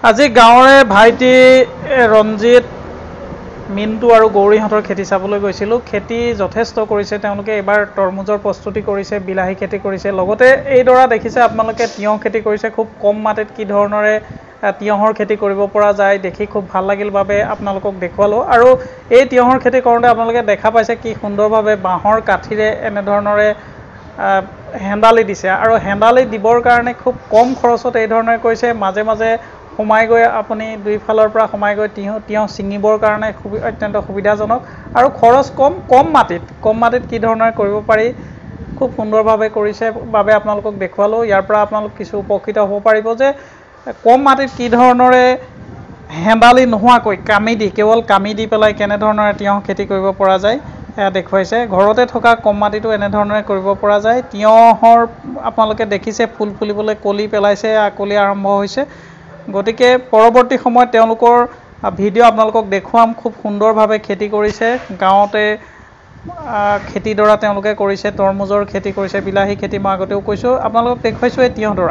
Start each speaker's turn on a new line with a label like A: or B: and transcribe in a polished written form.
A: আজি গাঁৱৰে ভাইটি ৰঞ্জিত মিন্টু আৰু গৌৰীহঁতৰ খেতি চাবলৈ গৈছিলোঁ। খেতি যথেষ্ট কৰিছে তেওঁলোকে। এবাৰ তৰমুজৰ প্ৰস্তুতি কৰিছে, বিলাহী খেতি কৰিছে, লগতে এইদৰা দেখিছে আপোনালোকে তিয়ঁহ খেতি কৰিছে। খুব কম মাটিত কি ধৰণৰে তিয়ঁহৰ খেতি কৰিব পৰা যায় দেখি খুব ভাল লাগিল বাবে আপোনালোকক দেখুৱালোঁ। আৰু এই তিয়ঁহৰ খেতি কৰোঁতে আপোনালোকে দেখা পাইছে কি সুন্দৰভাৱে বাঁহৰ কাঠিৰে এনেধৰণৰে হেন্দালি দিছে, আৰু হেন্দালি দিবৰ কাৰণে খুব কম খৰচত এই ধৰণে কৰিছে। মাজে মাজে সোমাই গৈ আপুনি দুইফালৰ পৰা সোমাই গৈ তিয়ঁহ ছিঙিবৰ কাৰণে অত্যন্ত সুবিধাজনক, আৰু খৰচ কম মাটিত কি ধৰণে কৰিব পাৰি খুব সুন্দৰভাৱে কৰিছে বাবে আপোনালোকক দেখুৱালোঁ। ইয়াৰ পৰা আপোনালোক কিছু উপকৃত হ'ব পাৰিব যে কম মাটিত কি ধৰণৰে হেন্দালি নোহোৱাকৈ কেৱল কামি দি পেলাই কেনেধৰণৰে তিয়ঁহ খেতি কৰিব পৰা যায় সেয়া দেখুৱাইছে। ঘৰতে থকা কম মাটিতো এনেধৰণৰে কৰিব পৰা যায়। তিয়ঁহৰ আপোনালোকে দেখিছে ফুল ফুলিবলৈ কলি পেলাইছে, কলি আৰম্ভ হৈছে। গতিকে পৰৱৰ্তী সময়ত তেওঁলোকৰ ভিডিঅ' আপোনালোকক দেখুৱাম। খুব সুন্দৰভাৱে খেতি কৰিছে, গাঁৱতে খেতিডৰা তেওঁলোকে কৰিছে, তৰমুজৰ খেতি কৰিছে, বিলাহী খেতি মই আগতেও কৈছোঁ আপোনালোকক দেখুৱাইছোঁ এই তিয়ঁহডৰা।